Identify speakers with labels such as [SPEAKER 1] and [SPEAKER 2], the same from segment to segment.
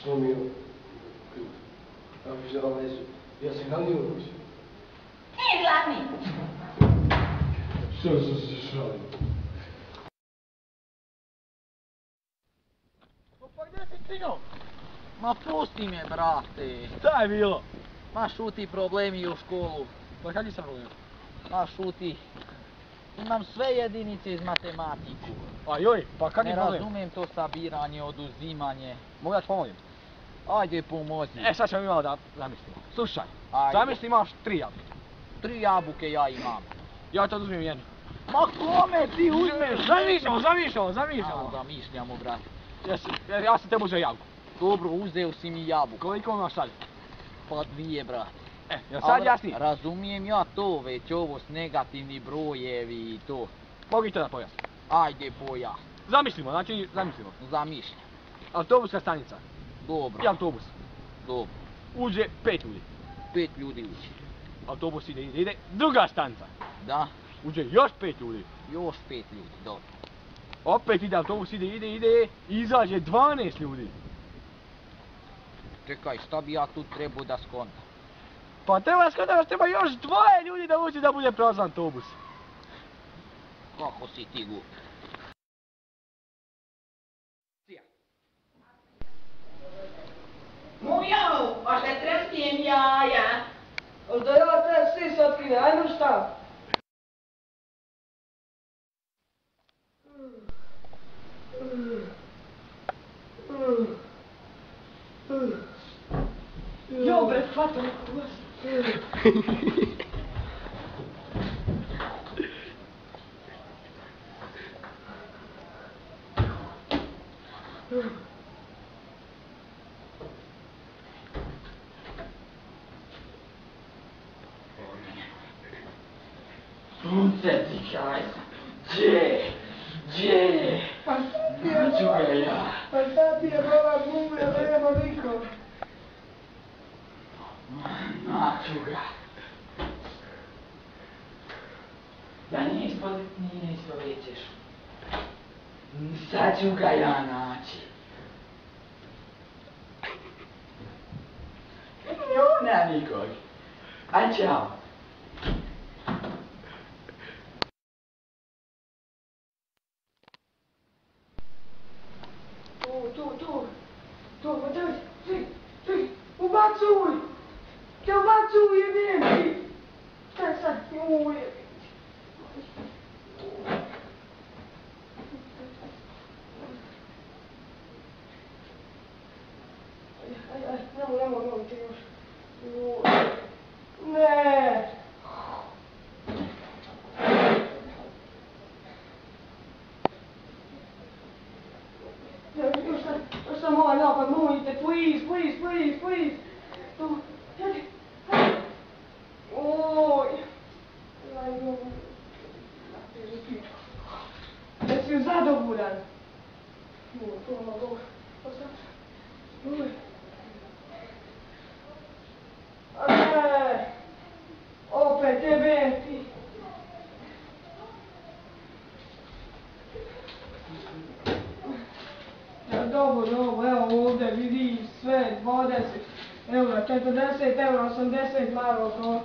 [SPEAKER 1] slomio. Ja se glavni uruči.
[SPEAKER 2] Ti je glavni!
[SPEAKER 1] Što se šalim?
[SPEAKER 3] Pa gdje si stigao?
[SPEAKER 4] Ma pusti me, brate.
[SPEAKER 3] Šta je bilo?
[SPEAKER 4] Ma šuti problemi u školu.
[SPEAKER 3] Pa kakvi sam problem?
[SPEAKER 4] Ma šuti. Imam sve jedinice iz matematiku.
[SPEAKER 3] A joj, pa kakvi
[SPEAKER 4] Ne
[SPEAKER 3] problem?
[SPEAKER 4] razumijem to sabiranje, oduzimanje.
[SPEAKER 3] Mogu da ti pomolim?
[SPEAKER 4] Ajde pomozi.
[SPEAKER 3] Sad ćemo mi malo da zamislimo. Slušaj,
[SPEAKER 4] Ajde.
[SPEAKER 3] zamisli imaš 3 jabuke.
[SPEAKER 4] 3 jabuke ja imam.
[SPEAKER 3] Ja te oduzmem jednu.
[SPEAKER 4] Ma kome ti uzmeš?
[SPEAKER 3] Zamišljamo.
[SPEAKER 4] Zamišljamo, brate.
[SPEAKER 3] Ja sam tebi uzeo jabuku.
[SPEAKER 4] Dobro, uzeo si mi jabuku.
[SPEAKER 3] Koliko imaš sad?
[SPEAKER 4] Pa 2, brate.
[SPEAKER 3] Jel sad jasnije?
[SPEAKER 4] Razumijem ja to već, ovo s negativni brojevi i to.
[SPEAKER 3] Mogu i to da pojasnim.
[SPEAKER 4] Ajde pojasni.
[SPEAKER 3] Zamislimo.
[SPEAKER 4] Zamišljam.
[SPEAKER 3] Autobuska stanica.
[SPEAKER 4] Dobro.
[SPEAKER 3] I autobus.
[SPEAKER 4] Dobro.
[SPEAKER 3] Uđe 5 ljudi.
[SPEAKER 4] 5 ljudi ući.
[SPEAKER 3] Autobus ide. Druga stanica.
[SPEAKER 4] Da.
[SPEAKER 3] Uđe još 5 ljudi.
[SPEAKER 4] Još 5 ljudi, dobro.
[SPEAKER 3] Opet ide autobus, ide. Izađe 12 ljudi.
[SPEAKER 4] Čekaj, šta bi ja tu trebao da skontam?
[SPEAKER 3] Pa treba još 2 ljudi da uđe da bude prazan autobus.
[SPEAKER 4] Kako si ti glup?
[SPEAKER 2] Mujao, a šta trespijem jaja?
[SPEAKER 1] Da ja te svi sad kine, ajmo šta?
[SPEAKER 2] Jo bre, hvatam vas.
[SPEAKER 4] Sunce ti kaj sam. Gdje?
[SPEAKER 1] Pa šta ti je?
[SPEAKER 4] Naću ga ja.
[SPEAKER 1] Pa šta ti je bola gume, nema niko?
[SPEAKER 4] Naću ga. Da nije ispovjećeš. Sad ću ga ja naći. Nema nikog. Aj čao.
[SPEAKER 1] Tu, daj, ubacuj! Te ubacuj, jebim ti! Kaj sad, jebim. Aj, nemoj ti još. Ne! Još sam ovaj napad, molite, please. To, hajde. Oj. Jesi zadovoljan? Opet jebem ti. Dovoljno, evo ovdje vidiš sve, 20 eura, 40 eura, 80 maraka.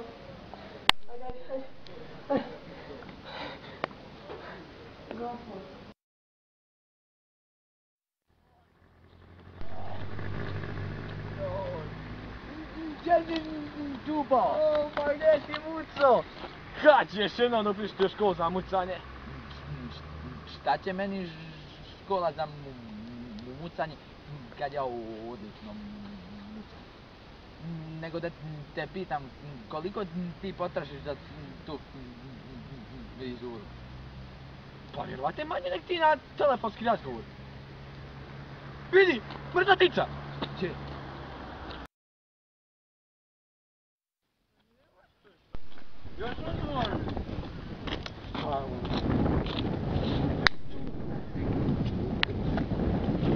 [SPEAKER 1] Ajde. Gafo.
[SPEAKER 3] Gdje si džubao? Pa gdje si muco? Kad ćeš jednom upišti u školu za mucanje?
[SPEAKER 4] Šta će meni škola za mucanje kad ja odlično mucam? Nego da te pitam koliko ti potražiš za tu vizuru?
[SPEAKER 3] Pa vjerovate manje nek ti na telefonski razgovor. Vidi, mrtvatica!
[SPEAKER 4] Če?
[SPEAKER 3] Još odgovor!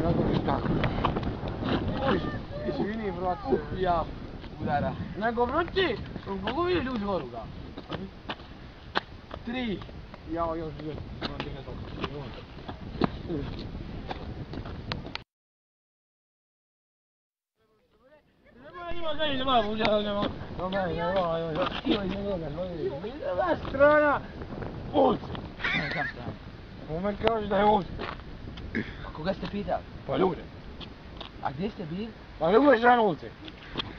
[SPEAKER 4] Razgovoriš kako?
[SPEAKER 3] Izvini, vrati.
[SPEAKER 4] Ja udara.
[SPEAKER 3] Nego vrati, gluvi ljudi oruga. 3. Ja još dvije. ma buđavljamo. Ova strana. Ovce.
[SPEAKER 4] Ne znam šta.
[SPEAKER 3] Moment kaže da je ovce.
[SPEAKER 4] A koga ste pitali?
[SPEAKER 3] Pa ljude.
[SPEAKER 4] A gdje ste bili?
[SPEAKER 3] Pa ljude strana ovce.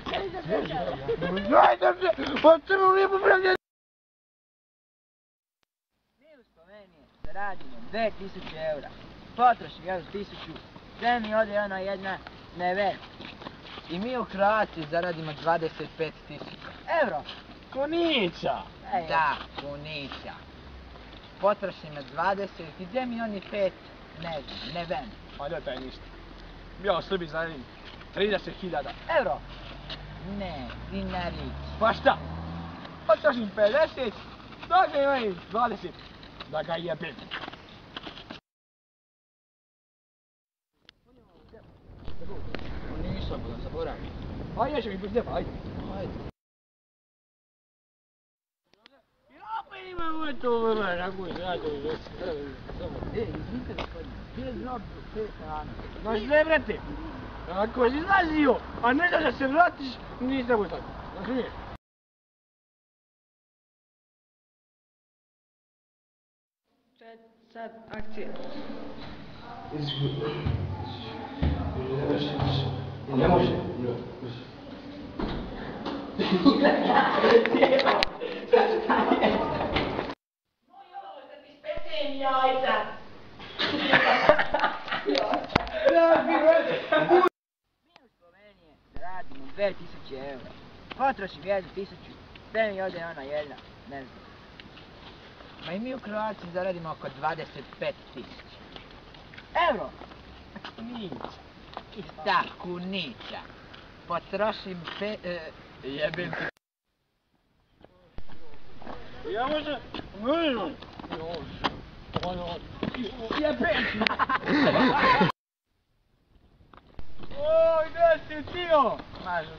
[SPEAKER 3] Dajte se, pa crnu lijepu pravdje.
[SPEAKER 4] Mi u Sloveniji zaradimo 2000 eura. Potrošim još 1000. Sve mi ode ona jedna never. I mi u Hrvatskiji zaradimo 25.000 euro.
[SPEAKER 3] Konica.
[SPEAKER 4] Da, kunica. Potrošim na 20 i gdje mi oni 5 ne ven.
[SPEAKER 3] Pa da taj ništa. Ja u Srbiji zaradim 30.000.
[SPEAKER 4] Euro. Ne, dinarić.
[SPEAKER 3] Pa šta? Potrošim 50, dakle imam 20. Da ga jebim.
[SPEAKER 4] Nisam, da zaboravim.
[SPEAKER 3] Ajde, će mi biti ajde.
[SPEAKER 4] Ajde.
[SPEAKER 3] Ja pa imam to kako je radio.
[SPEAKER 4] Izvinite gospodine, gdje je znao te hrane?
[SPEAKER 3] Znaš ne, brate? Ako si izlazio, a ne da se vratiš, nisam mu tako. Razumiješ?
[SPEAKER 1] Sad, akcija.
[SPEAKER 3] Ne može.
[SPEAKER 2] Pecem jajca.
[SPEAKER 4] Mi u Sloveniji zaradimo 2000 eura. Potrošim 1000, sve mi ode ona jedna, ne znam. Ma i mi u Hrvatskiji zaradimo oko 25.000 euro.
[SPEAKER 3] Kunica.
[SPEAKER 4] Da, kunica. Potrošim jebem ti.
[SPEAKER 3] Ja možda... Jebem ti. O, gdje si tio?
[SPEAKER 4] Mažu.